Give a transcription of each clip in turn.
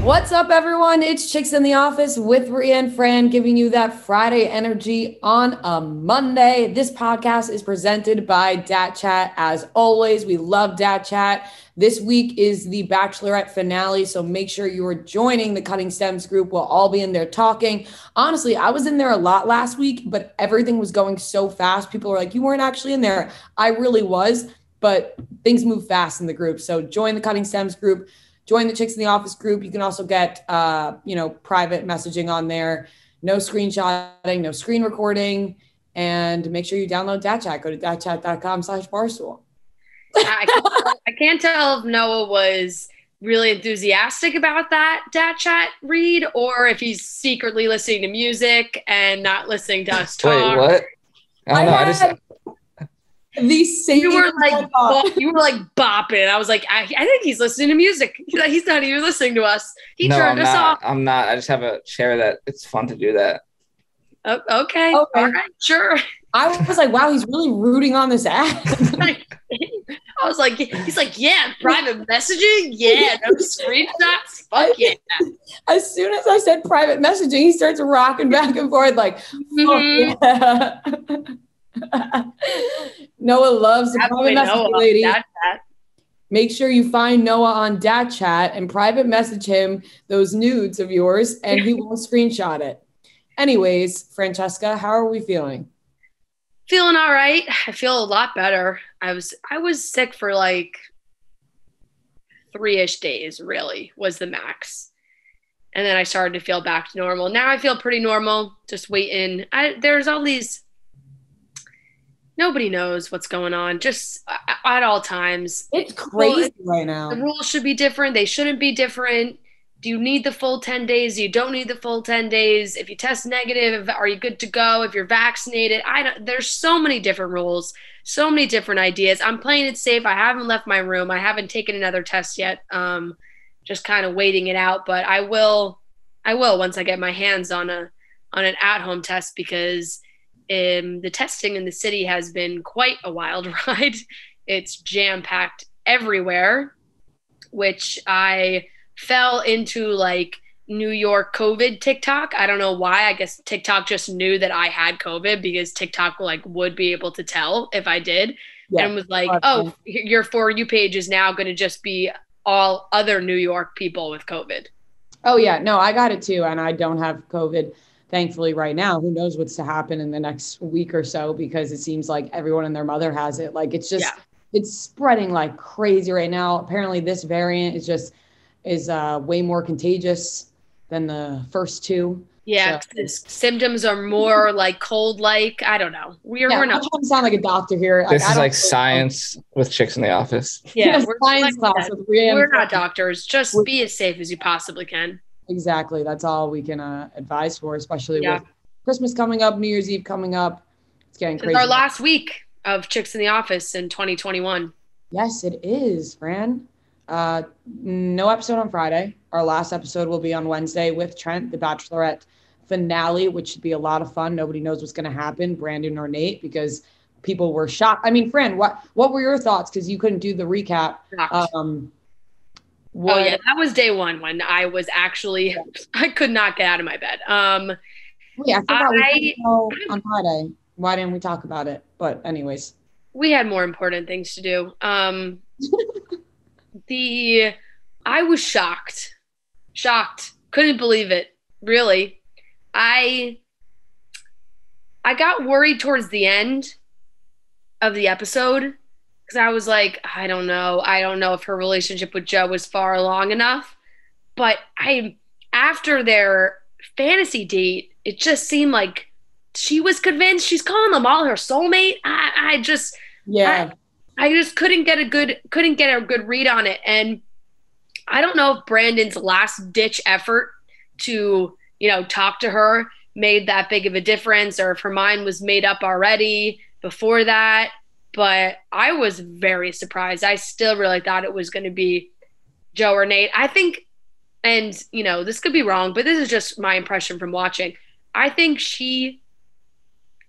What's up, everyone? It's Chicks in the Office with Rhea and Fran, giving you that Friday energy on a Monday. This podcast is presented by Dat Chat. As always, we love Dat Chat. This week is the Bachelorette finale, so make sure you are joining the Cutting Stems group. We'll all be in there talking. Honestly, I was in there a lot last week, but everything was going so fast. People were like, you weren't actually in there. I really was, but things move fast in the group. So join the Cutting Stems group. Join the Chicks in the Office group. You can also get, private messaging on there. No screenshotting, no screen recording. And make sure you download Dat Chat. Go to datchat.com/barstool. I can't tell if Noah was really enthusiastic about that Dat Chat read or if he's secretly listening to music and not listening to us talk. Wait, what? I don't know. The same. You were like bopping. I was like, I think he's listening to music. He's not even listening to us. He turned us off. I'm not. I just have a chair that it's fun to do that. Okay. All right. Sure. I was like, wow, he's really rooting on this ad. I was like, he's like, yeah, private messaging. Yeah, no screenshots. Fuck yeah. As soon as I said private messaging, he starts rocking back and forth like, oh, yeah. Noah loves the private messaging lady. Make sure you find Noah on Dat Chat and private message him those nudes of yours, and he won't screenshot it. Anyways, Francesca, how are we feeling? Feeling all right. I feel a lot better. I was sick for like 3-ish days, really, was the max. And then I started to feel back to normal. Now I feel pretty normal, just waiting. There's all these, nobody knows what's going on, just at all times. It's crazy right now. The rules should be different. They shouldn't be different. Do you need the full 10 days? You don't need the full 10 days. If you test negative, are you good to go? If you're vaccinated, there's so many different rules, so many different ideas. I'm playing it safe. I haven't left my room. I haven't taken another test yet. Just kind of waiting it out, but I will once I get my hands on an at-home test, because the testing in the city has been quite a wild ride. It's jam-packed everywhere, which I fell into like New York COVID TikTok. I don't know why. I guess TikTok just knew that I had COVID because TikTok would be able to tell if I did. Yeah, and was like, oh, your For You page is now going to just be all other New York people with COVID. Oh yeah, no, I got it too. And I don't have COVID, thankfully, right now. Who knows what's to happen in the next week or so, because it seems like everyone and their mother has it. Like, it's just, It's spreading like crazy right now. Apparently this variant is way more contagious than the first two. Yeah, so the symptoms are more like cold-like. I don't know. We're not trying to sound like a doctor here. This is like science with Chicks in the Office. Yeah, we're science class with Rhea. We're not doctors. Just be as safe as you possibly can. Exactly. That's all we can advise for, especially with Christmas coming up, New Year's Eve coming up. It's getting crazy. It's our last week of Chicks in the Office in 2021. Yes, it is, Fran. No episode on Friday. Our last episode will be on Wednesday with Trent, the Bachelorette finale, which should be a lot of fun. Nobody knows what's going to happen, Brandon or Nate, because people were shocked. I mean, Fran, what were your thoughts? Because you couldn't do the recap. That was day one when I was actually, I could not get out of my bed. Wait, I forgot we on Friday. Why didn't we talk about it? But anyways. We had more important things to do. I was shocked, couldn't believe it. Really. I got worried towards the end of the episode because I was like, I don't know if her relationship with Joe was far along enough. But after their fantasy date, it just seemed like she was convinced. She's calling them all her soulmate. I just couldn't get a good read on it. And I don't know if Brandon's last ditch effort to, talk to her made that big of a difference, or if her mind was made up already before that. But I was very surprised. I still really thought it was going to be Joe or Nate. I think, and this could be wrong, but this is just my impression from watching. I think she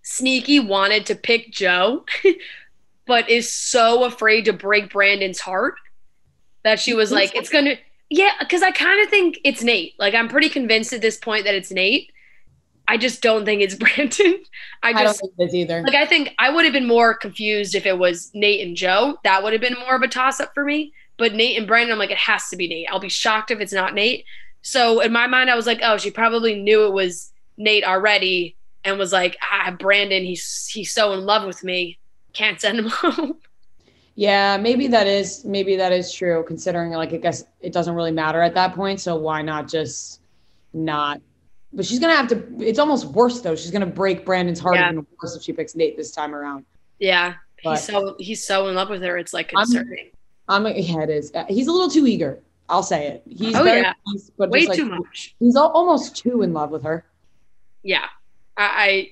sneaky wanted to pick Joe, but is so afraid to break Brandon's heart that she was like, it's going to, Yeah, because I kind of think it's Nate. Like, I'm pretty convinced at this point that it's Nate. I just don't think it's Brandon. I don't think it's either. Like, I think I would have been more confused if it was Nate and Joe. That would have been more of a toss-up for me. But Nate and Brandon, I'm like, it has to be Nate. I'll be shocked if it's not Nate. So in my mind, I was like, oh, she probably knew it was Nate already and was like, Brandon, he's so in love with me. Can't send him home. Yeah, maybe that is true, considering, like, I guess it doesn't really matter at that point. So why not just not? But she's going to have to, it's almost worse though. She's going to break Brandon's heart even worse if she picks Nate this time around. Yeah. But he's so in love with her. It's like concerning. Yeah, it is. He's a little too eager. I'll say it. He's nice, but way just, too much. He's almost too in love with her. Yeah. I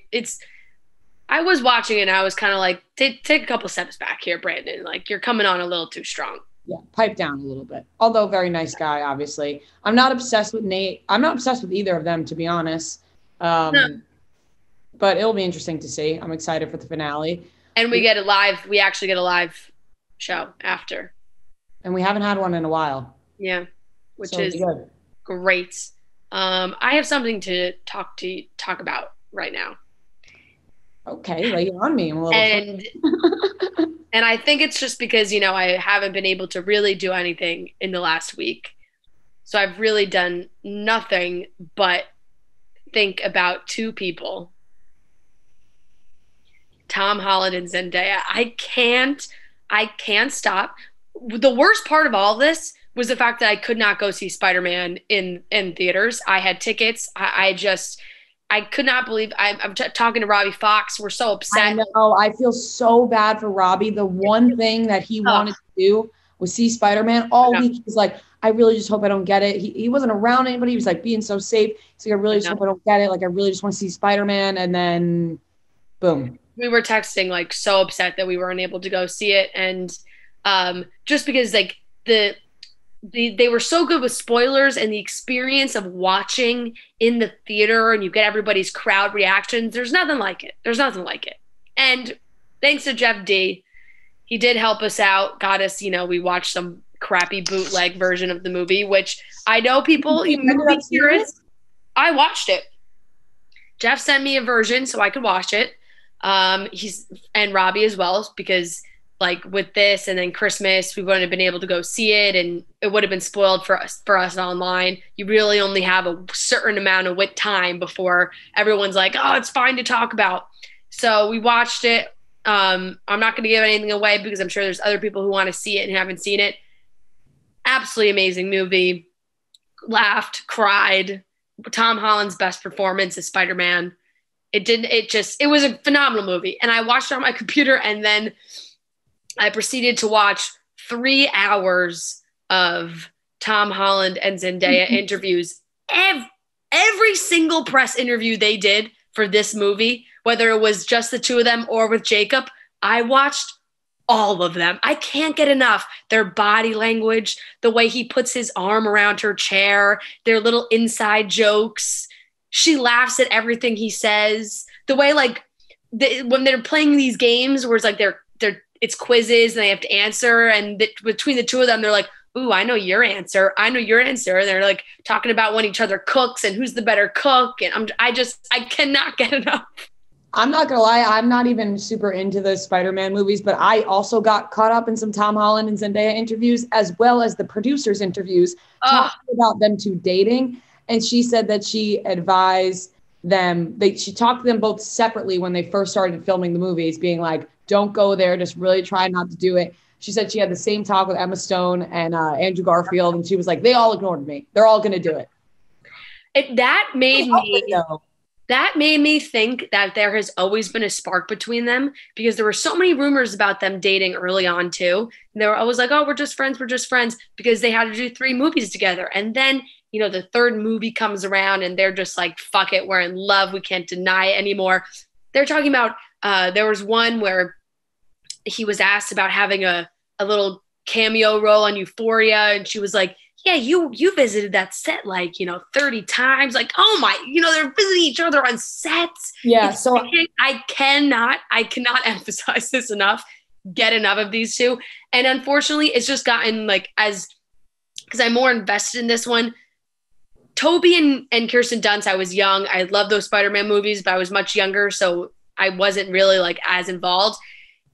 was watching it and I was kind of like, take a couple steps back here, Brandon. Like, you're coming on a little too strong. Yeah, pipe down a little bit. Although very nice guy, obviously. I'm not obsessed with Nate. I'm not obsessed with either of them, to be honest. No. But it'll be interesting to see. I'm excited for the finale. And we actually get a live show after. And we haven't had one in a while. Yeah, which is good. Great. I have something to talk about right now. Okay, lay it on me. I'm a little and I think it's just because, I haven't been able to really do anything in the last week. So I've really done nothing but think about two people. Tom Holland and Zendaya. I can't stop. The worst part of all this was the fact that I could not go see Spider-Man in theaters. I had tickets. I could not believe I'm talking to Robbie Fox. We're so upset. I know. I feel so bad for Robbie. The one thing that he wanted to do was see Spider-Man all week. He's like, I really just hope I don't get it. He wasn't around anybody. He was like being so safe. He's like, I really just hope I don't get it. Like, I really just want to see Spider-Man. And then boom. We were texting, like, so upset that we weren't able to go see it. And just because, like, they were so good with spoilers and the experience of watching in the theater and you get everybody's crowd reactions. There's nothing like it. And thanks to Jeff D, he did help us out, got us, we watched some crappy bootleg version of the movie, which I know people, I watched it. Jeff sent me a version so I could watch it. And Robbie as well, because like with this and then Christmas, we wouldn't have been able to go see it and it would have been spoiled for us online. You really only have a certain amount of time before everyone's like, oh, it's fine to talk about. So we watched it. I'm not going to give anything away because I'm sure there's other people who want to see it and haven't seen it. Absolutely amazing movie. Laughed, cried. Tom Holland's best performance as Spider-Man. It was a phenomenal movie. And I watched it on my computer and then I proceeded to watch 3 hours of Tom Holland and Zendaya interviews. Every single press interview they did for this movie, whether it was just the two of them or with Jacob, I watched all of them. I can't get enough. Their body language, the way he puts his arm around her chair, their little inside jokes. She laughs at everything he says. The way, like, when they're playing these games where it's like it's quizzes and they have to answer. And between the two of them, they're like, ooh, I know your answer. I know your answer. And they're like talking about when each other cooks and who's the better cook. And I cannot get enough. I'm not going to lie. I'm not even super into the Spider-Man movies, but I also got caught up in some Tom Holland and Zendaya interviews, as well as the producers' interviews talking about them two dating. And she said that she advised them, she talked to them both separately when they first started filming the movies, being like, don't go there. Just really try not to do it. She said she had the same talk with Emma Stone and Andrew Garfield. And she was like, they all ignored me. They're all going to do it. That made me think that there has always been a spark between them because there were so many rumors about them dating early on too. And they were always like, oh, we're just friends because they had to do 3 movies together. And then, the 3rd movie comes around and they're just like, fuck it. We're in love. We can't deny it anymore. They're talking about, there was one where he was asked about having a little cameo role on Euphoria. And she was like, yeah, you visited that set 30 times. Like, oh my, they're visiting each other on sets. Yeah. So I cannot emphasize this enough, get enough of these two. And unfortunately, it's just gotten as because I'm more invested in this one. Toby and Kirsten Dunst, I was young. I love those Spider-Man movies, but I was much younger, so I wasn't really like as involved.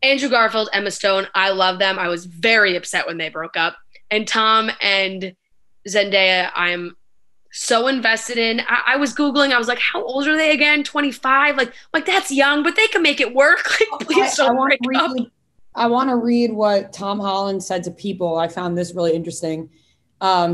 Andrew Garfield, Emma Stone, I love them. I was very upset when they broke up. And Tom and Zendaya, I'm so invested in. I was Googling, I was like, how old are they again? 25? Like that's young, but they can make it work. Like, please don't break up. I want to read what Tom Holland said to People. I found this really interesting.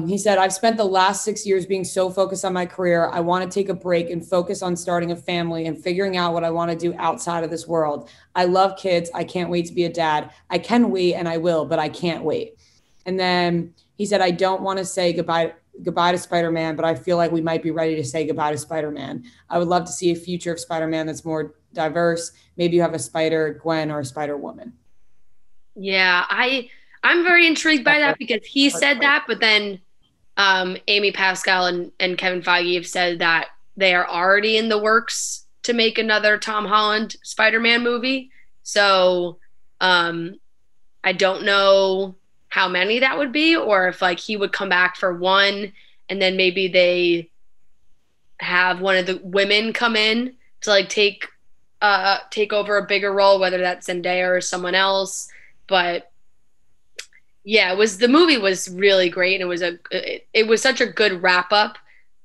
He said, I've spent the last 6 years being so focused on my career. I want to take a break and focus on starting a family and figuring out what I want to do outside of this world. I love kids. I can't wait to be a dad. I can wait and I will, but I can't wait. And then he said, I don't want to say goodbye to Spider-Man, but I feel like we might be ready to say goodbye to Spider-Man. I would love to see a future of Spider-Man that's more diverse. Maybe you have a Spider-Gwen or a Spider-Woman. Yeah, I'm very intrigued by that because he said that, but then Amy Pascal and Kevin Feige have said that they are already in the works to make another Tom Holland Spider-Man movie. So I don't know how many that would be, or if like he would come back for one and then maybe they have one of the women come in to like take over a bigger role, whether that's Zendaya or someone else. But yeah, the movie was really great, and it was such a good wrap up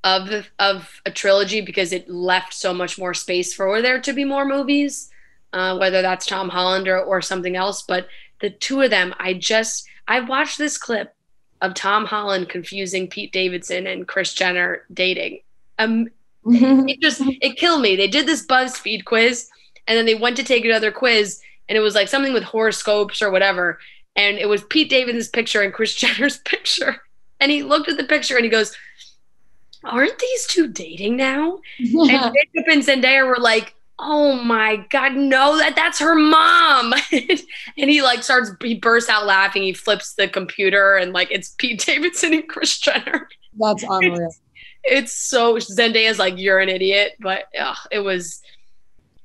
of a trilogy because it left so much more space for there to be more movies, whether that's Tom Holland or something else. But the two of them, I watched this clip of Tom Holland confusing Pete Davidson and Kris Jenner dating. It killed me. They did this BuzzFeed quiz, and then they went to take another quiz, and it was like something with horoscopes or whatever. And it was Pete Davidson's picture and Kris Jenner's picture. And he looked at the picture and he goes, aren't these two dating now? And Jacob and Zendaya were like, oh my God, no, that's her mom. And he bursts out laughing. He flips the computer and like, it's Pete Davidson and Kris Jenner. That's unreal. It's so, Zendaya's like, you're an idiot. But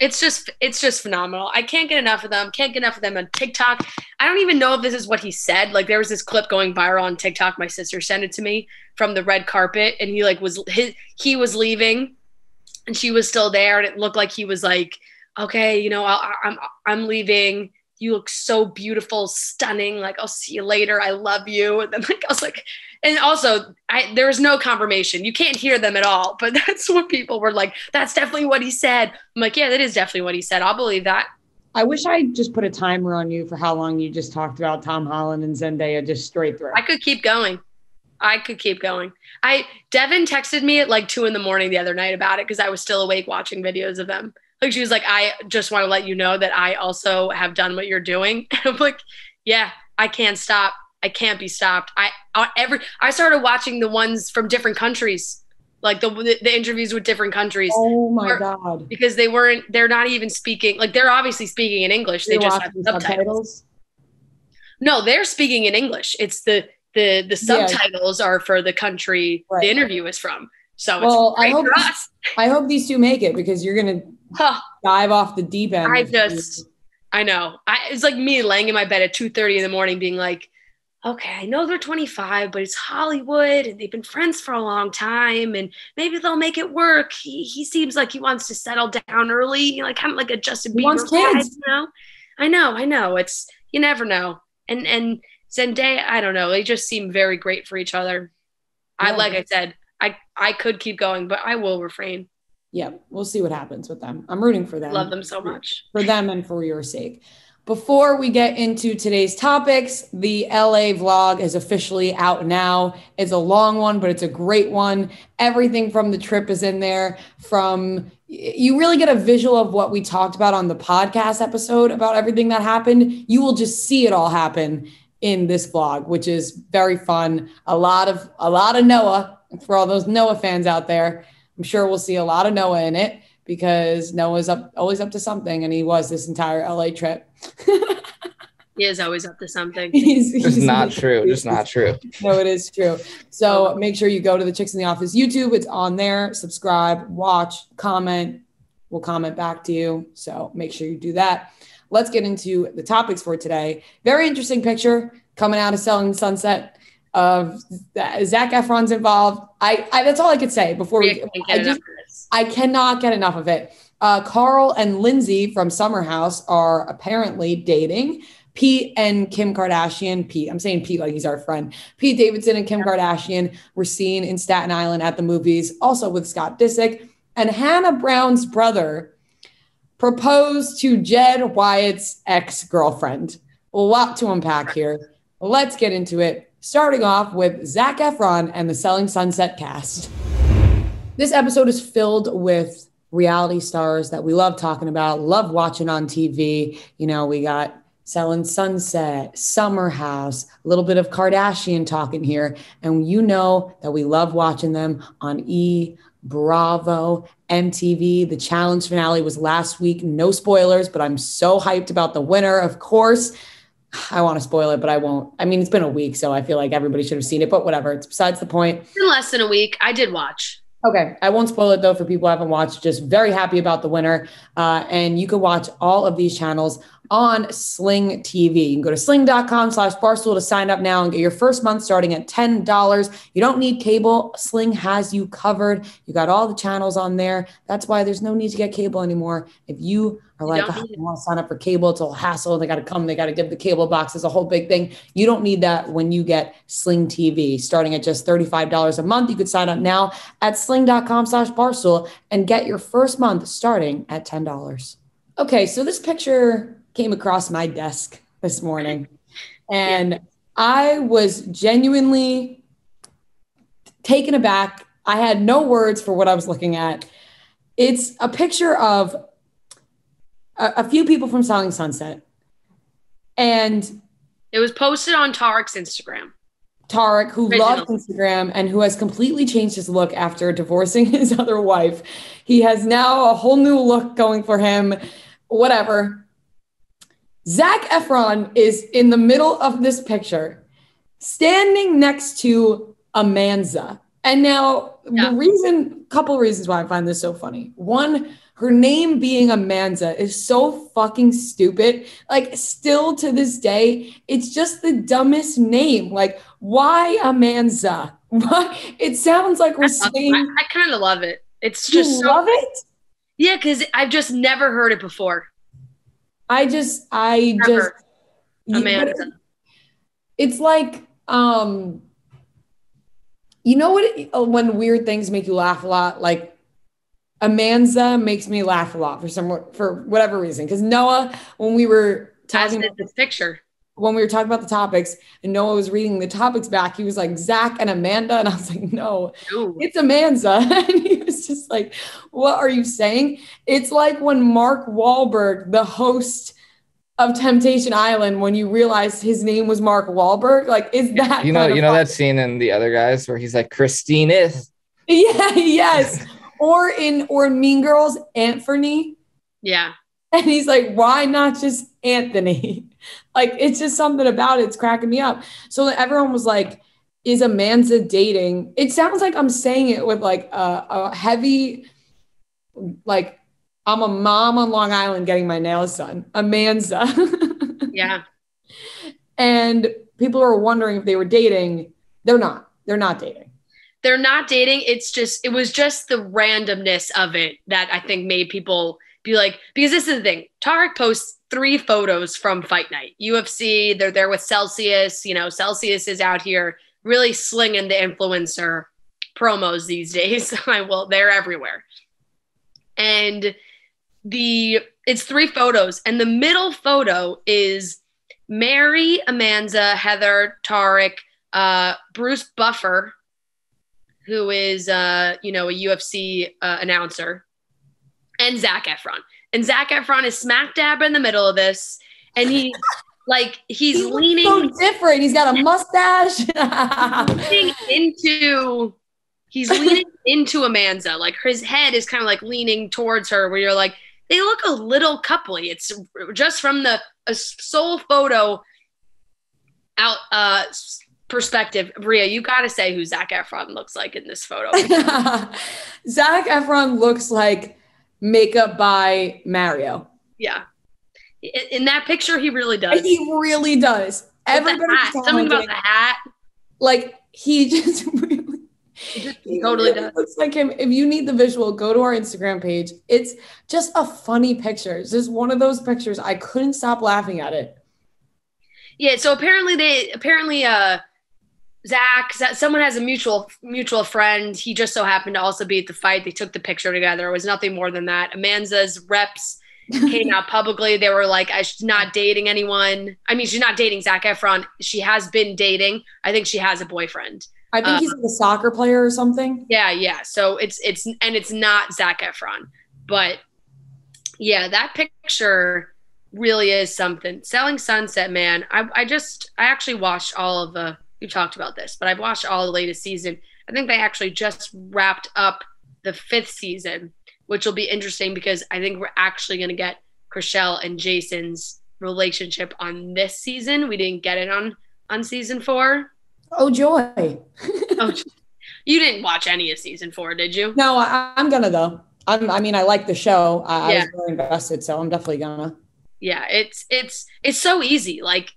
it's just phenomenal. I can't get enough of them. Can't get enough of them on TikTok. I don't even know if this is what he said. Like there was this clip going viral on TikTok. My sister sent it to me from the red carpet, and he was leaving, and she was still there, and it looked like he was like, okay, I'm leaving. You look so beautiful, stunning. Like I'll see you later. I love you. And then I was like, and also there was no confirmation. You can't hear them at all, but that's what people were like, that's definitely what he said. I'm like, yeah, that is definitely what he said. I'll believe that. I wish I just put a timer on you for how long you just talked about Tom Holland and Zendaya just straight through. I could keep going. Devin texted me at like 2 a.m. the other night about it because I was still awake watching videos of them. Like she was like, I just want to let you know that I also have done what you're doing. And I'm like, yeah, I can't stop. I can't be stopped. I started watching the ones from different countries, like the interviews with different countries. Oh my God. Because they're not even speaking, like they're obviously speaking in English. They just have subtitles. No, they're speaking in English. It's the subtitles are for the country the interview is from. So it's great for us. I hope these two make it because you're going to dive off the deep end. I know. It's like me laying in my bed at 2:30 a.m. being like, okay, I know they're 25, but it's Hollywood and they've been friends for a long time and maybe they'll make it work. He seems like he wants to settle down early, like kind of like a Justin Bieber. He wants kids. I know. It's, you never know. And Zendaya, I don't know. They just seem very great for each other. Yeah. Like I said, I could keep going, but I will refrain. Yeah, we'll see what happens with them. I'm rooting for them. Love them so much. For them and for your sake. Before we get into today's topics, the LA vlog is officially out now. It's a long one, but it's a great one. Everything from the trip is in there. You really get a visual of what we talked about on the podcast episode about everything that happened. You will just see it all happen in this vlog, which is very fun. A lot of Noah, for all those Noah fans out there. I'm sure we'll see a lot of Noah in it because Noah's always up to something, and he was this entire LA trip. He is always up to something. Just not true. No, it is true. So make sure you go to the Chicks in the Office YouTube. It's on there. Subscribe, watch, comment. We'll comment back to you. So make sure you do that. Let's get into the topics for today. Very interesting picture coming out of Selling Sunset. Zac Efron's involved. I that's all I could say before I cannot get enough of it. Carl and Lindsay from Summer House are apparently dating. Pete and Kim Kardashian, I'm saying Pete like he's our friend. Pete Davidson and Kim Kardashian were seen in Staten Island at the movies, also with Scott Disick. And Hannah Brown's brother proposed to Jed Wyatt's ex-girlfriend. A lot to unpack here. Let's get into it. Starting off with Zac Efron and the Selling Sunset cast. This episode is filled with reality stars that we love talking about, love watching on TV. You know, we got Selling Sunset, Summer House, a little bit of Kardashian talking here. And you know that we love watching them on E! Bravo, MTV. The challenge finale was last week. No spoilers, but I'm so hyped about the winner. Of course, I want to spoil it, but I won't. I mean, it's been a week, so I feel like everybody should have seen it, but whatever. It's besides the point. It's been less than a week. I did watch. Okay. I won't spoil it though for people who haven't watched. Just very happy about the winner. And you can watch all of these channels on Sling TV. You can go to sling.com/barstool to sign up now and get your first month starting at $10. You don't need cable. Sling has you covered. You got all the channels on there. That's why there's no need to get cable anymore. If you are like, I want to sign up for cable, it's a hassle. They got to come, they got to give the cable box. It's a whole big thing. You don't need that when you get Sling TV starting at just $35 a month. You could sign up now at sling.com/barstool and get your first month starting at $10. Okay, so this picture came across my desk this morning, and I was genuinely taken aback. I had no words for what I was looking at. It's a picture of a few people from Selling Sunset, and it was posted on Tarek's Instagram. Tarek, who loves Instagram and who has completely changed his look after divorcing his other wife. He has now a whole new look going for him. Whatever. Zac Efron is in the middle of this picture, standing next to Amanza. And now couple reasons why I find this so funny. One, her name being Amanza is so fucking stupid. Like, still to this day, it's just the dumbest name. Like, why Amanza? Why? It sounds like we're saying. I kind of love it. It's just love it? Yeah, because I've just never heard it before. Amanza. It's like, you know what? When weird things make you laugh a lot, like Amanza makes me laugh a lot for whatever reason. Because Noah, when we were talking about this picture, when we were talking about the topics, and Noah was reading the topics back, he was like Zach and Amanda, and I was like, no, it's Amanza, and he was just like, what are you saying? It's like when Mark Wahlberg, the host of Temptation Island, when you realized his name was Mark Wahlberg, like, is that you know that scene in The Other Guys where he's like Christine is? Yeah, yes. or in Mean Girls, Anthony. Yeah. And he's like, why not just Anthony? Like, it's just something about it. It's cracking me up. So everyone was like, is Amanza dating? It sounds like I'm saying it with like a heavy, like, I'm a mom on Long Island getting my nails done. Amanza. Yeah. And people are wondering if they were dating. They're not. They're not dating. They're not dating. It was just the randomness of it that I think made people be like, because this is the thing. Tarek posts 3 photos from Fight Night. UFC, they're there with Celsius. You know, Celsius is out here really slinging the influencer promos these days. They're everywhere. And it's 3 photos. And the middle photo is Mary, Amanza, Heather, Tarek, Bruce Buffer, who is, a UFC announcer, and Zac Efron. And Zac Efron is smack dab in the middle of this. And he's leaning. So different. He's got a mustache. He's leaning into Amanza. Like, his head is kind of like leaning towards her, where you're like, they look a little coupley. It's just from a sole photo out perspective. Bria, you got to say who Zac Efron looks like in this photo. Zac Efron looks like makeup by Mario. Yeah. In that picture, he really does. He really does. Everybody something about the hat. Like he just really He totally does. looks like him. If you need the visual, go to our Instagram page. It's just a funny picture. It's just one of those pictures. I couldn't stop laughing at it. Yeah, so apparently Zach, someone has a mutual friend. He just so happened to also be at the fight. They took the picture together. It was nothing more than that. Amanza's reps came out publicly. They were like, she's not dating anyone. I mean, she's not dating Zac Efron. She has been dating. I think she has a boyfriend. I think he's like a soccer player or something. Yeah. So it's not Zac Efron. But yeah, that picture really is something. Selling Sunset, man. I actually watched all of we've talked about this, but I've watched all the latest season. I think they actually just wrapped up the 5th season, which will be interesting because I think we're actually going to get Chrishell and Jason's relationship on this season. We didn't get it on season 4. Oh, joy. Oh, you didn't watch any of season 4, did you? No, I'm gonna though. I mean, I like the show. I Yeah. was very invested, so I'm definitely gonna. Yeah, it's so easy. Like,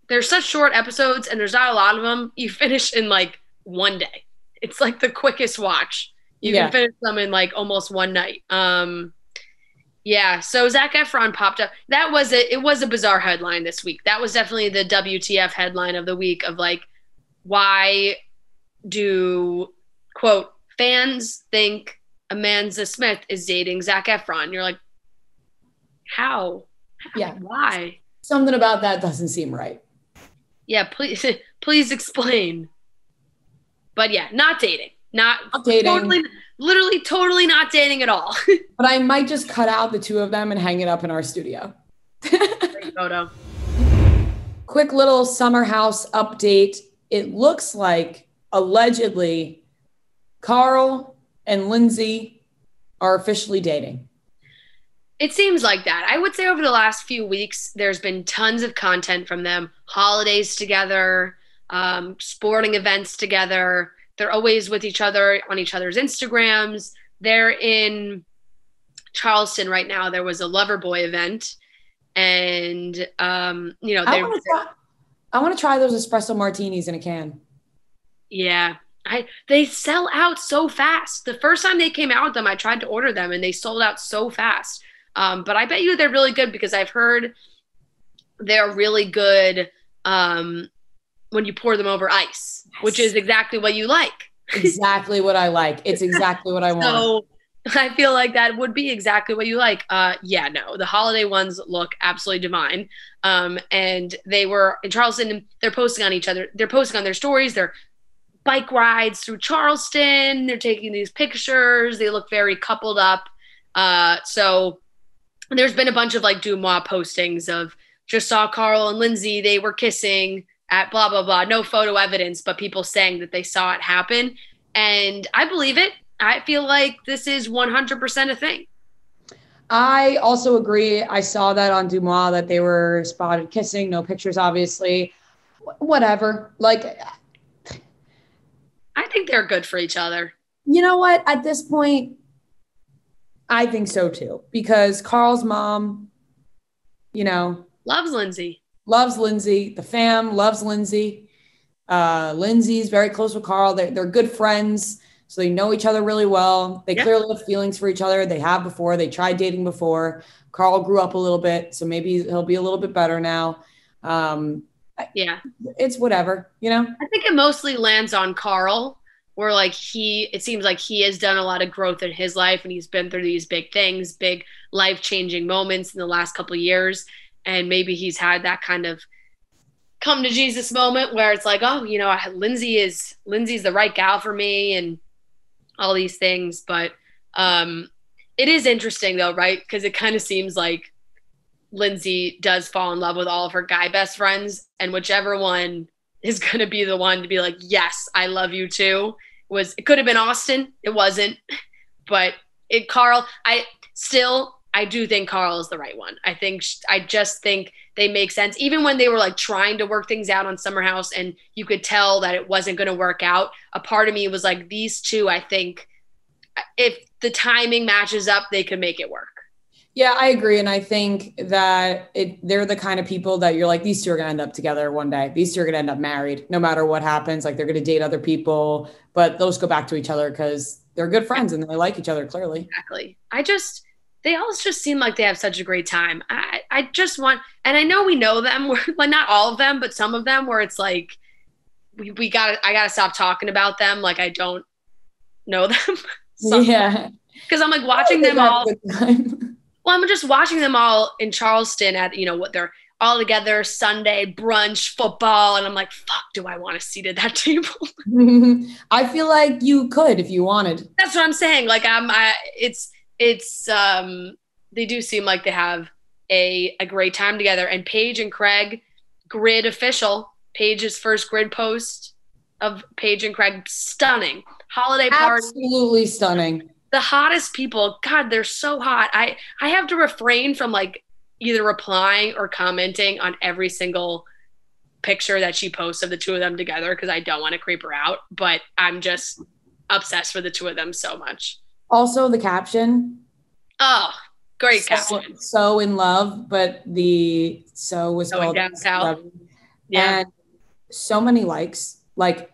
there's such short episodes and there's not a lot of them. You finish in like one day. It's like the quickest watch. You can finish them in like almost one night. Yeah. So Zac Efron popped up. It was a bizarre headline this week. That was definitely the WTF headline of the week of like, why do, quote, fans think Amanza Smith is dating Zac Efron? You're like, how? Yeah. Why? Something about that doesn't seem right. Yeah, please explain. But yeah, not dating. Not dating. Literally totally not dating at all. But I might just cut out the two of them and hang it up in our studio. Great photo. Quick little summer house update. It looks like allegedly Carl and Lindsay are officially dating. It seems like that. I would say over the last few weeks, there's been tons of content from them. Holidays together, sporting events together. They're always with each other on each other's Instagrams. They're in Charleston right now. There was a Loverboy event. And, you know, I want to try those espresso martinis in a can. Yeah. They sell out so fast. The first time they came out with them, I tried to order them and they sold out so fast. But I bet you they're really good because I've heard they're really good when you pour them over ice, which is exactly what you like. Exactly what I like. It's exactly what I want. So I feel like that would be exactly what you like. Yeah, no, the holiday ones look absolutely divine. And they were in Charleston and they're posting on each other. They're posting on their stories. They're bike rides through Charleston. They're taking these pictures. They look very coupled up. So there's been a bunch of like Dumois postings of just saw Carl and Lindsay. They were kissing at blah, blah, blah. No photo evidence, but people saying that they saw it happen. And I believe it. I feel like this is 100% a thing. I also agree. I saw that on Dumois that they were spotted kissing. No pictures, obviously. Whatever. Like, I think they're good for each other. You know what? At this point, I think so too. Because Carl's mom, you know, loves Lindsay. Loves Lindsay. The fam loves Lindsay. Lindsay's very close with Carl. They're good friends. So they know each other really well. They clearly have feelings for each other. They have before. They tried dating before. Carl grew up a little bit, so maybe he'll be a little bit better now. Yeah. It's whatever, you know? I think it mostly lands on Carl, where like it seems like he has done a lot of growth in his life and he's been through these big things, big life-changing moments in the last couple of years. And maybe he's had that kind of come to Jesus moment where it's like, oh, you know, Lindsay's the right gal for me and all these things. But it is interesting though, right? Because it kind of seems like Lindsay does fall in love with all of her guy best friends, and whichever one is going to be the one to be like, yes, I love you too. It could have been Austin. It wasn't, but Carl, I do think Carl is the right one. I just think they make sense. Even when they were like trying to work things out on Summer House and you could tell that it wasn't going to work out, a part of me was like, these two, I think if the timing matches up, they could make it work. Yeah, I agree. And I think that they're the kind of people that you're like, these two are going to end up together one day. These two are going to end up married no matter what happens. Like they're going to date other people, but those go back to each other because they're good friends and they like each other clearly. Exactly. They all just seem like they have such a great time. I just want, and I know we know them, like not all of them, but some of them where it's like, I gotta stop talking about them. Like I don't know them. Yeah. Because I'm like watching them all. Well, I'm just watching them all in Charleston at, what they're all together, Sunday, brunch, football. And I'm like, fuck, do I want a seat at that table? I feel like you could if you wanted. That's what I'm saying. Like, they do seem like they have a great time together. And Paige and Craig, grid official, Paige's first grid post of Paige and Craig, stunning. Holiday party. Absolutely stunning. The hottest people, God, they're so hot. I have to refrain from like either replying or commenting on every single picture that she posts of the two of them together because I don't want to creep her out, but I'm just obsessed with the two of them so much. Also the caption. Oh, great caption. So in love, but the so was Going called down south. Yeah. And so many likes. Like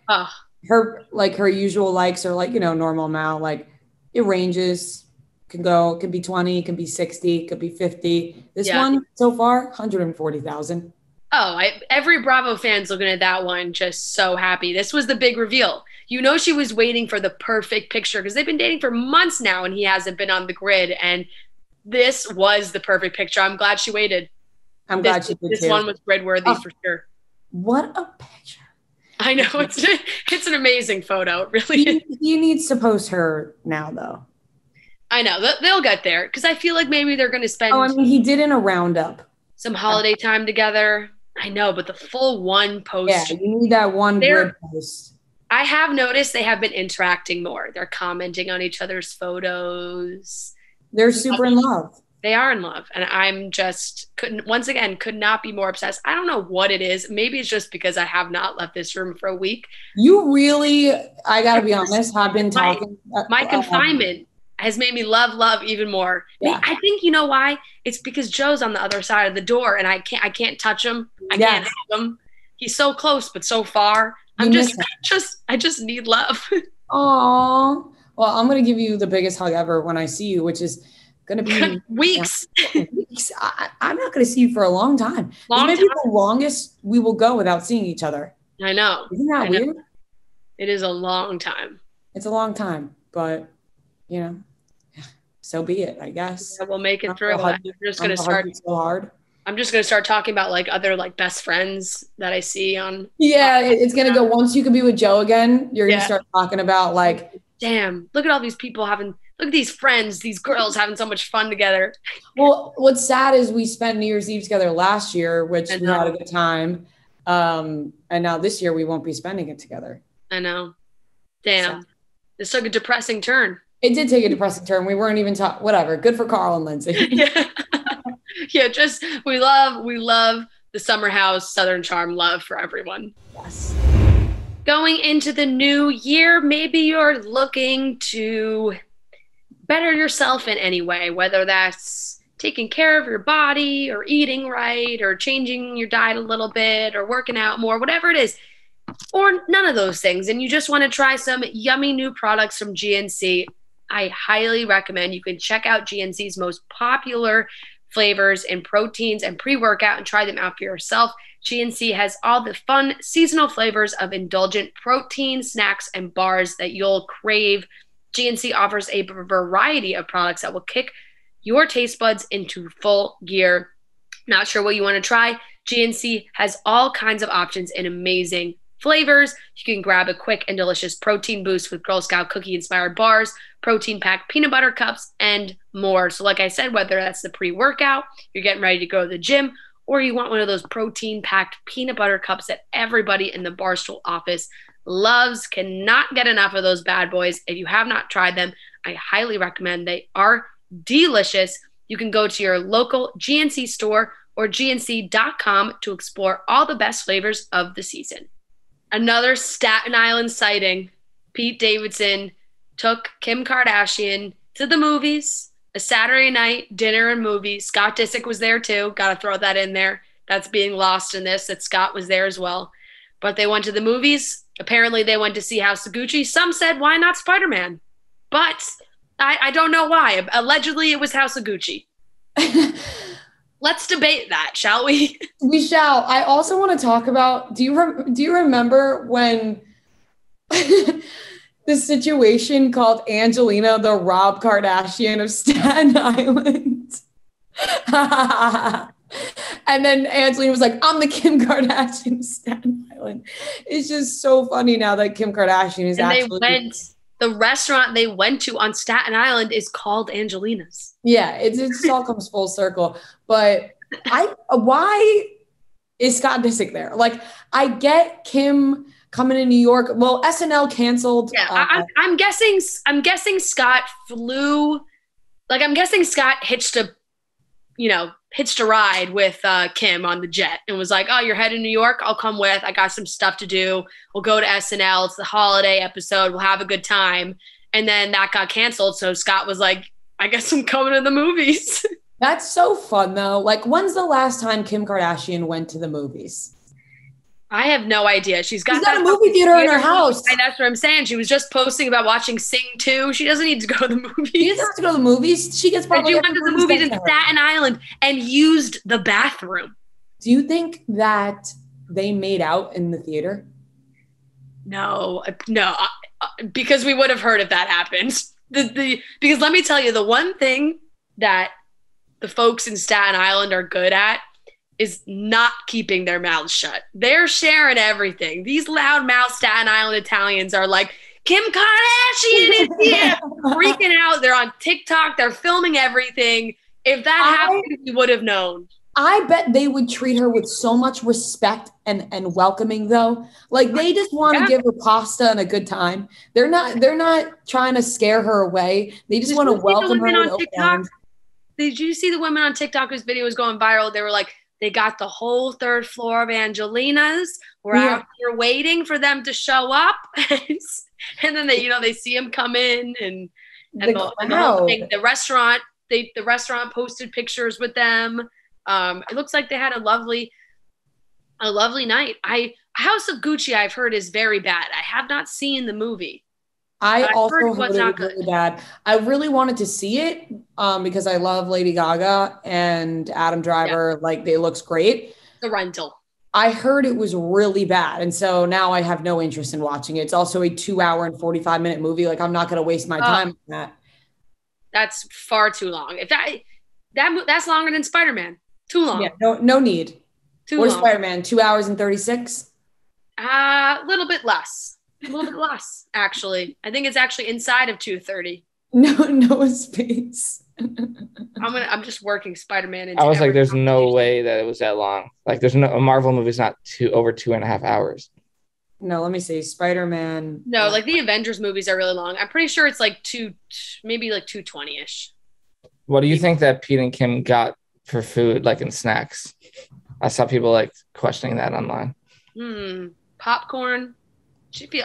her usual likes are like, normal amount. Like it ranges, can be 20, can be 60, could be 50. This one so far, 140,000. Oh, every Bravo fan's looking at that one just so happy. This was the big reveal. She was waiting for the perfect picture because they've been dating for months now and he hasn't been on the grid. And this was the perfect picture. I'm glad she waited. I'm glad she did. This one was grid worthy for sure. What a picture. I know. It's an amazing photo. It really is. He needs to post her now, though. I know. They'll get there because I feel like maybe they're going to spend. Oh, I mean, he did in a roundup. Some holiday time together. I know, but the full one post. Yeah, you need that one grid post. I have noticed they have been interacting more. They're commenting on each other's photos. They're super in love. They are in love. And I'm just could not be more obsessed. I don't know what it is. Maybe it's just because I have not left this room for a week. You really, I got to be honest, have been talking. My confinement has made me love even more. Yeah. I think you know why? It's because Joe's on the other side of the door and I can't touch him. I can't have him. He's so close, but so far. I just need love. Oh, well, I'm going to give you the biggest hug ever when I see you, which is going to be weeks. Weeks. I'm not going to see you for a long time. Maybe the longest we will go without seeing each other. I know. Isn't that weird? It is a long time. It's a long time, but so be it, I guess. Yeah, we'll make it through. I'm just going to start so hard. I'm just going to start talking about like other like best friends that I see on. Yeah, it's going to go once you can be with Joe again, you're going to start talking about like, damn, look at all these people look at these friends, these girls having so much fun together. Well, what's sad is we spent New Year's Eve together last year, which we had a good time. And now this year we won't be spending it together. I know. Damn. This took a depressing turn. It did take a depressing turn. We weren't even talking, whatever. Good for Carl and Lindsay. Yeah, just we love the summer house, Southern charm, love for everyone. Yes. Going into the new year, maybe you're looking to better yourself in any way, whether that's taking care of your body or eating right or changing your diet a little bit or working out more, whatever it is, or none of those things. And you just want to try some yummy new products from GNC. I highly recommend you can check out GNC's most popular flavors and proteins and pre-workout and try them out for yourself. GNC has all the fun seasonal flavors of indulgent protein snacks and bars that you'll crave. GNC offers a variety of products that will kick your taste buds into full gear. Not sure what you want to try? GNC has all kinds of options and amazing flavors. You can grab a quick and delicious protein boost with Girl Scout cookie inspired bars, protein packed peanut butter cups, and more. So like I said, whether that's the pre-workout, you're getting ready to go to the gym, or you want one of those protein packed peanut butter cups that everybody in the Barstool office loves, cannot get enough of those bad boys. If you have not tried them, I highly recommend. They are delicious. You can go to your local GNC store or gnc.com to explore all the best flavors of the season. Another Staten Island sighting. Pete Davidson took Kim Kardashian to the movies a Saturday night dinner and movie. Scott Disick was there too. Got to throw that in there. That's being lost in this, that Scott was there as well. But they went to the movies. Apparently they went to see House of Gucci. Some said, why not Spider-Man? But I don't know why. Allegedly it was House of Gucci. Let's debate that, shall we? We shall. I also want to talk about, do you remember when the situation called Angelina the Rob Kardashian of Staten Island? And then Angelina was like, I'm the Kim Kardashian of Staten Island. It's just so funny now that Kim Kardashian is the restaurant they went to on Staten Island is called Angelina's. Yeah, it all comes full circle. But why is Scott Disick there? Like, I get Kim coming to New York. Well, SNL canceled. Yeah, I'm guessing Scott flew. Like, I'm guessing Scott hitched a ride with Kim on the jet and was like, oh, you're heading to New York? I'll come with. I got some stuff to do. We'll go to SNL. It's the holiday episode. We'll have a good time. And then that got canceled. So Scott was like, I guess I'm coming to the movies. That's so fun, though. Like, when's the last time Kim Kardashian went to the movies? I have no idea. She's got a movie theater in her house. And that's what I'm saying. She was just posting about watching Sing 2. She doesn't need to go to the movies. She doesn't have to go to the movies. She gets probably. She went to the movies in Staten Island and used the bathroom. Do you think that they made out in the theater? No, because we would have heard if that happened. Because let me tell you, the one thing that the folks in Staten Island are good at is not keeping their mouths shut. They're sharing everything. These loudmouth Staten Island Italians are like, Kim Kardashian is here, freaking out. They're on TikTok. They're filming everything. If that happened, we would have known. I bet they would treat her with so much respect and welcoming, though. Like, they just want to give her pasta and a good time. They're not trying to scare her away. They just want to welcome her with open arms. Did you see the women on TikTok whose video was going viral? They were like, they got the whole third floor of Angelina's. We're out here waiting for them to show up. And then they see them come in and the whole thing. The restaurant posted pictures with them. It looks like they had a lovely night. House of Gucci, I've heard, is very bad. I have not seen the movie. I also heard it was really bad. I really wanted to see it because I love Lady Gaga and Adam Driver. Yeah. Like, they looks great. The rental. I heard it was really bad. And so now I have no interest in watching it. It's also a 2-hour and 45-minute movie. Like, I'm not going to waste my time on that. That's far too long. If that's longer than Spider-Man. Too long. Yeah, no need. What is Spider-Man? 2 hours and 36? A little bit less. A little bit less, actually. I think it's actually inside of 2:30. No space. I'm just working Spider-Man into. I was like, there's no way that it was that long. Like, a Marvel movie's not over 2.5 hours. No, let me see. Spider-Man. No, like the Avengers movies are really long. I'm pretty sure it's like maybe like 2:20-ish. What do you think that Pete and Kim got for food, like in snacks? I saw people like questioning that online. Popcorn.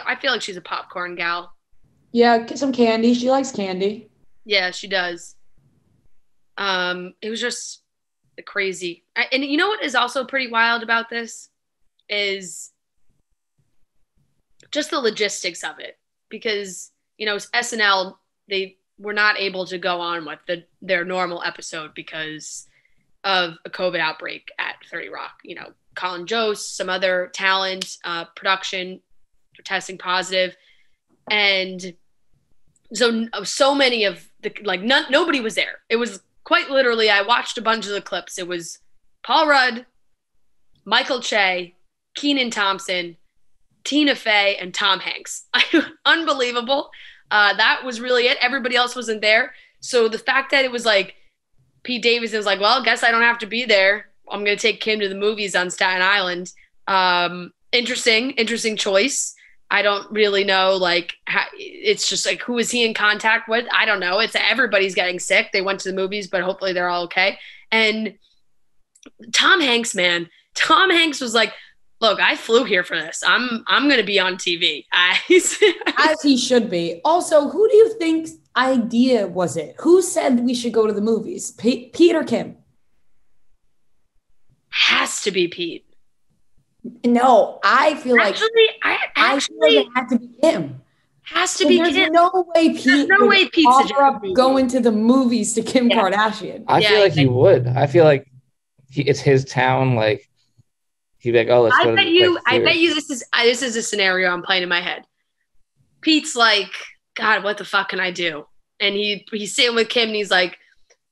I feel like she's a popcorn gal. Yeah, get some candy. She likes candy. Yeah, she does. It was just crazy. And you know what is also pretty wild about this is just the logistics of it. Because, SNL, they were not able to go on with their normal episode because of a COVID outbreak at 30 Rock. Colin Jost, some other talent, production, testing positive, and so many of the nobody was there. It was quite literally, I watched a bunch of the clips. It was Paul Rudd, Michael Che, Kenan Thompson, Tina Fey, and Tom Hanks. Unbelievable. That was really it. Everybody else wasn't there. So the fact that it was like Pete Davidson was like, well, I guess I don't have to be there. I'm going to take Kim to the movies on Staten Island. Interesting choice. I don't really know, it's just like, who is he in contact with? I don't know. It's everybody's getting sick. They went to the movies, but hopefully they're all okay. And Tom Hanks, man, Tom Hanks was like, look, I flew here for this. I'm going to be on TV. As he should be. Also, who do you think's idea was it? Who said we should go to the movies? Pete or Kim? Has to be Pete. No, I feel like I feel like it had to be Kim. Has to be There's Kim. no way Pete. There's no way Pete's offer up going to the movies to Kim Kardashian. I feel like he would. I feel like it's his town. Like he'd be like, "Oh, let's go." I bet you this is a scenario I'm playing in my head. Pete's like, God, what the fuck can I do? And he's sitting with Kim, and he's like,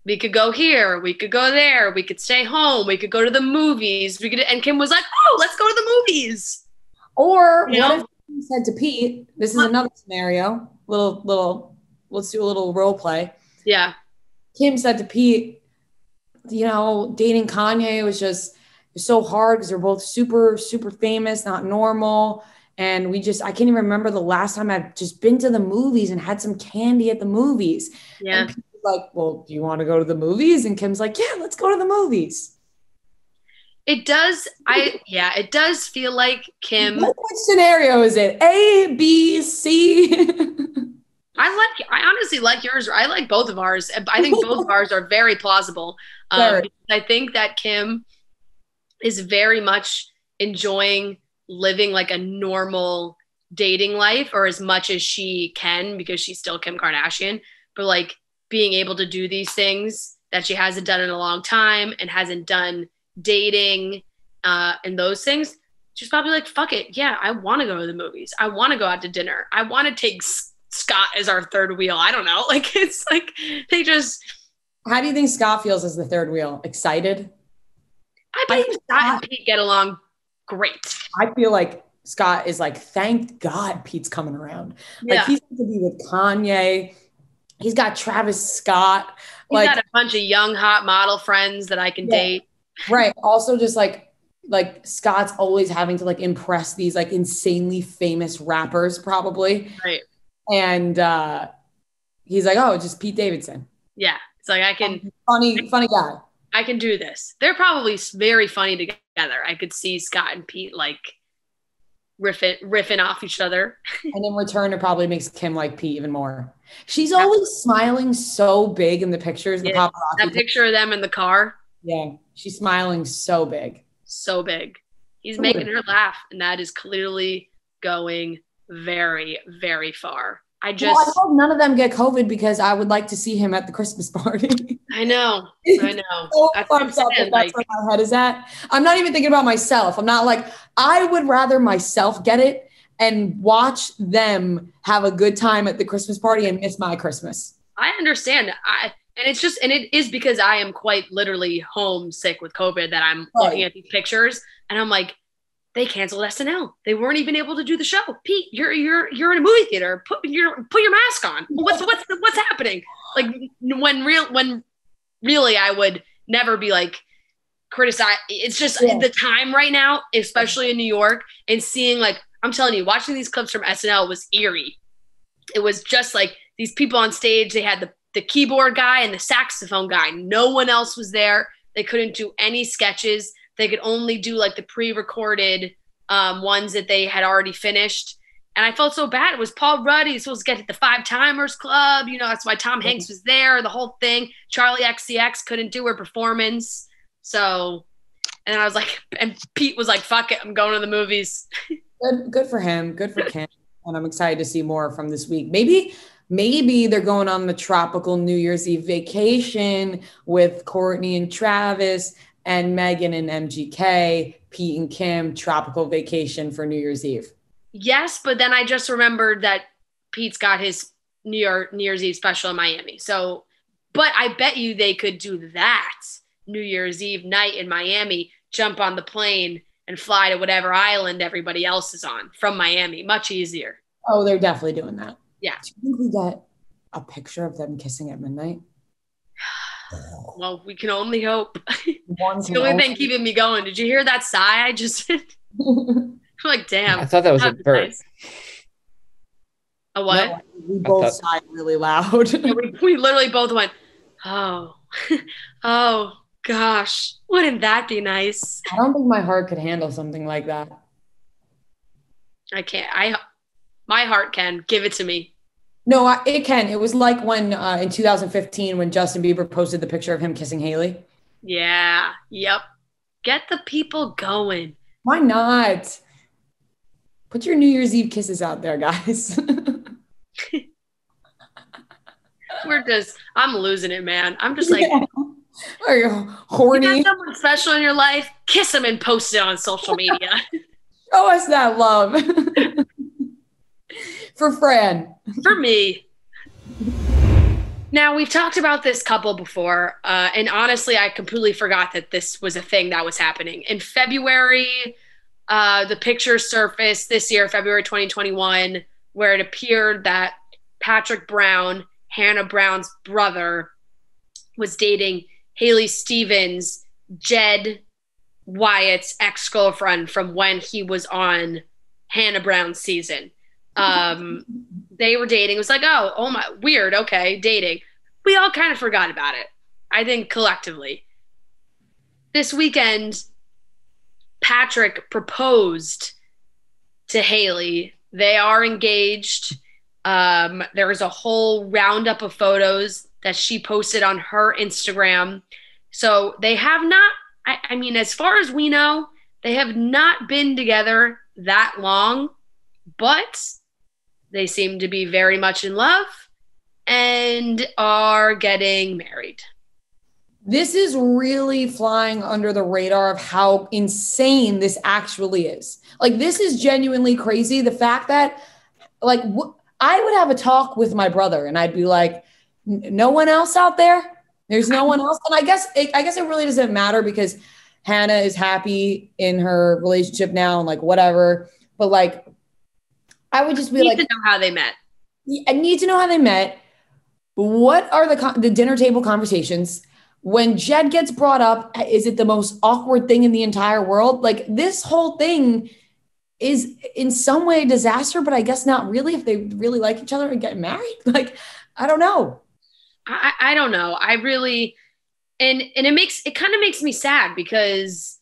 we could go here, we could go there, we could stay home, we could go to the movies, and Kim was like, oh, let's go to the movies. Or what if he said to Pete, this is another scenario, let's do a little role play. Yeah. Kim said to Pete, dating Kanye was just so hard because they're both super, super famous, not normal. And I can't even remember the last time I've just been to the movies and had some candy at the movies. Yeah. And Pete's like, well, do you want to go to the movies? And Kim's like, yeah, let's go to the movies. It does. It does feel like Kim. Which scenario is it? A, B, C? I honestly like yours. I like both of ours. I think both of ours are very plausible. I think that Kim is very much enjoying living like a normal dating life, or as much as she can, because she's still Kim Kardashian, but like being able to do these things that she hasn't done in a long time and hasn't done dating and those things. She's probably like, fuck it. Yeah, I want to go to the movies. I want to go out to dinner. I want to take Scott as our third wheel. I don't know. Like, it's like they just. How do you think Scott feels as the third wheel? Excited? I bet Scott and Pete get along great. I feel like Scott is like, thank God Pete's coming around. Yeah. Like he's going to be with Kanye. He's got Travis Scott. He's got a bunch of young, hot model friends that I can date. Right. Also just like Scott's always having to like impress these like insanely famous rappers probably. Right. And he's like, oh, just Pete Davidson. Yeah. It's like, I can. Funny guy. I can do this. They're probably very funny together. I could see Scott and Pete like riffing off each other. And in return, it probably makes Kim like Pete even more. She's always smiling so big in the pictures. The paparazzi. That picture of them in the car. Yeah. She's smiling so big. So big. He's making her laugh. And that is clearly going very, very far. I hope none of them get COVID because I would like to see him at the Christmas party. I know. So that's where my head is at. I'm not even thinking about myself. I'm not like, I would rather myself get it and watch them have a good time at the Christmas party and miss my Christmas. I understand. It is because I am quite literally homesick with COVID that I'm looking at these pictures and I'm like, they canceled SNL. They weren't even able to do the show. Pete, you're in a movie theater. Put your mask on. What's happening? Like when really I would never be like criticize. It's just the time right now, especially in New York, and seeing like, I'm telling you, watching these clips from SNL was eerie. It was just like these people on stage. They had the keyboard guy and the saxophone guy. No one else was there. They couldn't do any sketches. They could only do like the pre-recorded ones that they had already finished. And I felt so bad. It was Paul Rudd. He was supposed to get to the 5 Timers Club. That's why Tom Hanks was there, the whole thing. Charlie XCX couldn't do her performance. So, and I was like, and Pete was like, fuck it, I'm going to the movies. Good for him. Good for Kim. And I'm excited to see more from this week. Maybe they're going on the tropical New Year's Eve vacation with Courtney and Travis and Megan and MGK, Pete and Kim, tropical vacation for New Year's Eve. Yes, but then I just remembered that Pete's got his New Year's Eve special in Miami. So, but I bet you they could do that New Year's Eve night in Miami, jump on the plane and fly to whatever island everybody else is on from Miami. Much easier. Oh, they're definitely doing that. Yeah. Do you think we get a picture of them kissing at midnight? Well, we can only hope. It's the only thing keeping me going. Did you hear that sigh I just did? I'm like, damn. I thought that was a bird. Nice. A what? No, we both sighed really loud. we literally both went, oh, gosh, wouldn't that be nice? I don't think my heart could handle something like that. I can't. My heart can. Give it to me. No, it can. It was like when in 2015 when Justin Bieber posted the picture of him kissing Haley. Yeah. Yep. Get the people going. Why not? Put your New Year's Eve kisses out there, guys. I'm losing it, man. I'm just like, Are you horny? You got someone special in your life, kiss them and post it on social media. Show us that love. For Fran. For me. Now, we've talked about this couple before, and honestly, I completely forgot that this was a thing that was happening. In February, the picture surfaced this year, February 2021, where it appeared that Patrick Brown, Hannah Brown's brother, was dating Haley Stevens, Jed Wyatt's ex-girlfriend from when he was on Hannah Brown's season. They were dating. It was like, oh my, weird. Okay, dating. We all kind of forgot about it, I think, collectively. This weekend, Patrick proposed to Haley. They are engaged. There was a whole roundup of photos that she posted on her Instagram. So they have not, I mean, as far as we know, they have not been together that long, but they seem to be very much in love and are getting married. This is really flying under the radar of how insane this actually is. Like, this is genuinely crazy. The fact that, like, I would have a talk with my brother and I'd be like, no one else out there? There's no one else? And I guess it really doesn't matter because Hannah is happy in her relationship now and like whatever. But like, I would just be like, I need to know how they met. I need to know how they met. What are the dinner table conversations? When Jed gets brought up, is it the most awkward thing in the entire world? Like, this whole thing is in some way a disaster, but I guess not really if they really like each other and get married. Like, I don't know. I don't know. I really, and it kind of makes me sad because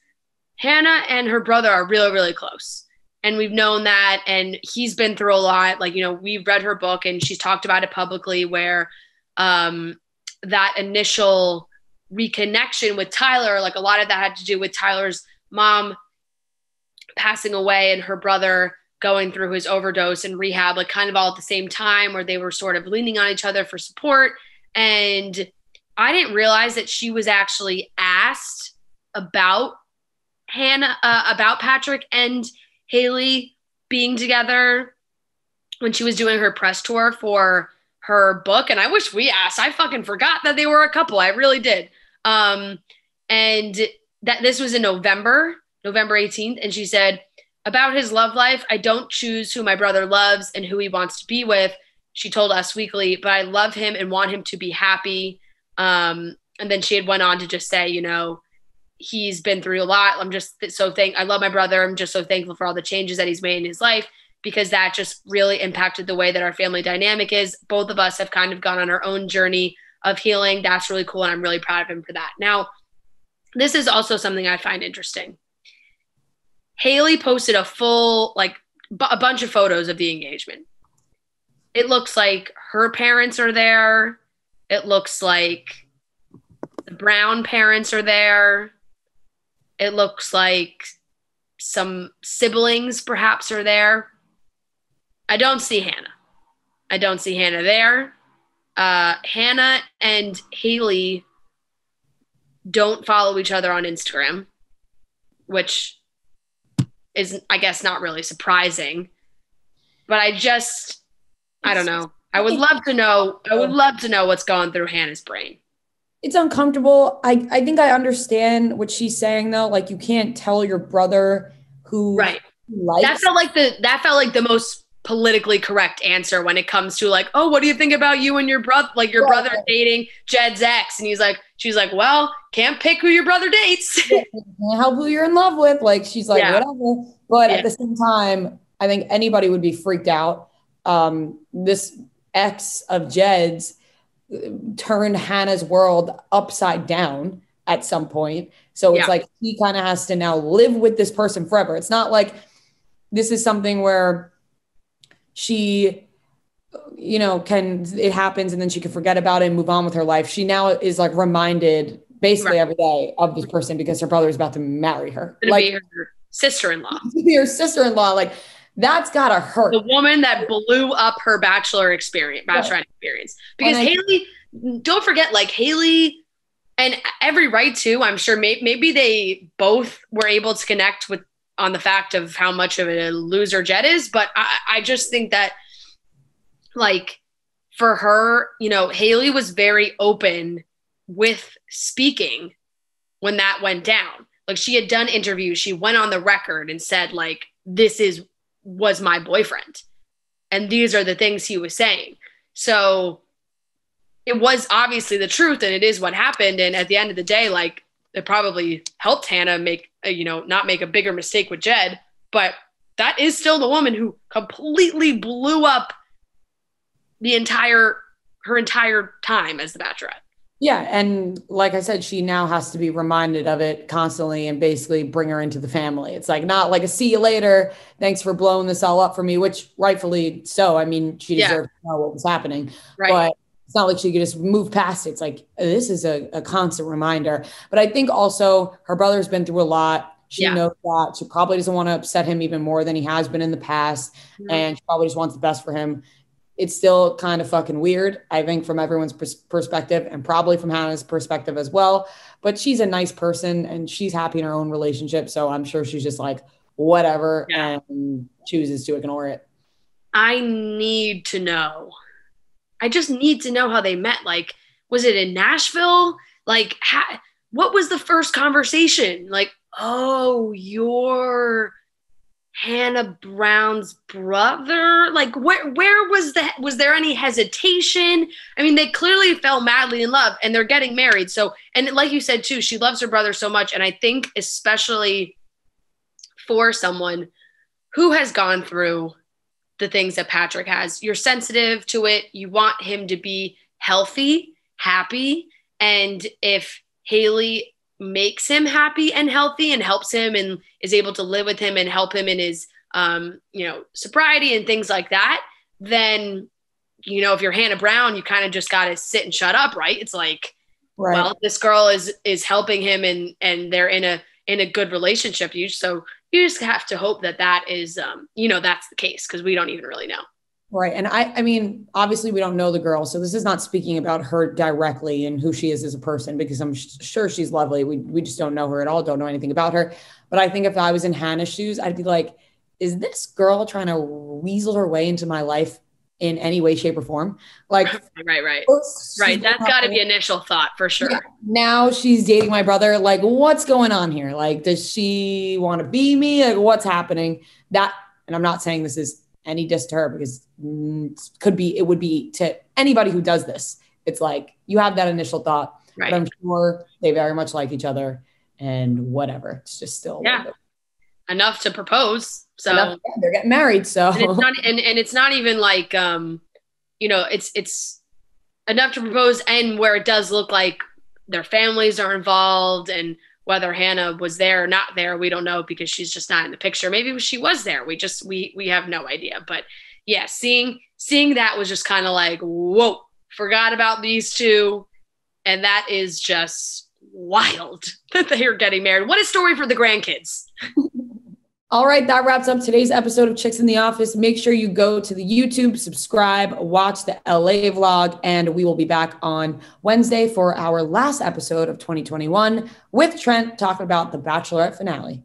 Hannah and her brother are really, really close. And we've known that, and he's been through a lot. Like, you know, we've read her book and she's talked about it publicly where that initial reconnection with Tyler, like a lot of that had to do with Tyler's mom passing away and her brother going through his overdose and rehab, like kind of all at the same time, where they were sort of leaning on each other for support. And I didn't realize that she was actually asked about about Patrick and Haley being together when she was doing her press tour for her book. And I wish we asked. I fucking forgot that they were a couple. I really did. And that this was in November 18th. And she said, about his love life, I don't choose who my brother loves and who he wants to be with. She told Us Weekly, but I love him and want him to be happy. And then she had went on to just say, you know, he's been through a lot. I'm just I love my brother. I'm just so thankful for all the changes that he's made in his life, because that just really impacted the way that our family dynamic is. Both of us have kind of gone on our own journey of healing. That's really cool. And I'm really proud of him for that. Now, this is also something I find interesting. Haley posted a full, like a bunch of photos of the engagement. It looks like her parents are there. It looks like the Brown parents are there. It looks like some siblings perhaps are there. I don't see Hannah there. Hannah and Haley don't follow each other on Instagram, which is, I guess, not really surprising. But I don't know. I would love to know what's going through Hannah's brain. It's uncomfortable. I think I understand what she's saying though. Like, you can't tell your brother who right. Likes. That felt like the most politically correct answer when it comes to like, oh, what do you think about you and your brother? Like your brother dating Jed's ex, and she's like, well, can't pick who your brother dates. Can't help who you're in love with. Like, she's like, whatever. But at the same time, I think anybody would be freaked out. This ex of Jed's turned Hannah's world upside down. at some point. So it's like he kind of has to now live with this person forever. It's not like this is something where she, you know, it happens and then she can forget about it and move on with her life. She now is like reminded basically every day of this person because her brother is about to marry her. Like be her sister-in-law. Be her sister-in-law. Like that's gotta hurt. The woman that blew up her bachelorette experience. Because Haley, don't forget, like Haley, and every right too, I'm sure maybe they both were able to connect with on the fact of how much of a loser Jed is. But I just think that like for her, you know, Haley was very open with speaking when that went down. Like she had done interviews. She went on the record and said like, was my boyfriend. And these are the things he was saying. So it was obviously the truth and it is what happened. And at the end of the day, like it probably helped Hannah not make a bigger mistake with Jed, but that is still the woman who completely blew up her entire time as the Bachelorette. Yeah. And like I said, she now has to be reminded of it constantly and basically bring her into the family. It's like not like a see you later. Thanks for blowing this all up for me, which rightfully so. I mean, she deserved to know what was happening, but it's not like she could just move past it. It's like, this is a constant reminder. But I think also her brother's been through a lot. She knows that. She probably doesn't want to upset him even more than he has been in the past. Mm-hmm. And she probably just wants the best for him. It's still kind of fucking weird, I think, from everyone's perspective and probably from Hannah's perspective as well. But she's a nice person and she's happy in her own relationship. So I'm sure she's just like, whatever, and chooses to ignore it. I need to know. I just need to know how they met. Like, was it in Nashville? Like, what was the first conversation? Like, oh, you're Hannah Brown's brother? Like, where was there any hesitation? I mean, they clearly fell madly in love and they're getting married. So, and like you said too, she loves her brother so much. And I think especially for someone who has gone through the things that Patrick has, you're sensitive to it. You want him to be healthy, happy. And if Haley makes him happy and healthy and helps him and is able to live with him and help him in his, sobriety and things like that, then, if you're Hannah Brown, you kind of just got to sit and shut up. Right. It's like, well, this girl is helping him and they're in a good relationship. So you just have to hope that is, that's the case, because we don't even really know. Right. And I mean, obviously we don't know the girl, so this is not speaking about her directly and who she is as a person, because I'm sure she's lovely. We just don't know her at all. Don't know anything about her. But I think if I was in Hannah's shoes, I'd be like, is this girl trying to weasel her way into my life in any way, shape or form? Like, right. That's got to be initial thought for sure. Yeah. Now she's dating my brother. Like, what's going on here? Like, does she want to be me? Like, what's happening? And I'm not saying this is any diss to her, because it would be to anybody who does this. It's like, you have that initial thought, but I'm sure they very much like each other and whatever. It's just still enough to propose. So they're getting married. So and it's not even like, it's enough to propose, and where it does look like their families are involved, and whether Hannah was there or not there, we don't know, because she's just not in the picture. Maybe she was there. We have no idea. But yeah, seeing that was just kind of like, whoa, forgot about these two. And that is just wild that they are getting married. What a story for the grandkids. All right, that wraps up today's episode of Chicks in the Office. Make sure you go to the YouTube, subscribe, watch the LA vlog, and we will be back on Wednesday for our last episode of 2021 with Trent talking about the Bachelorette finale.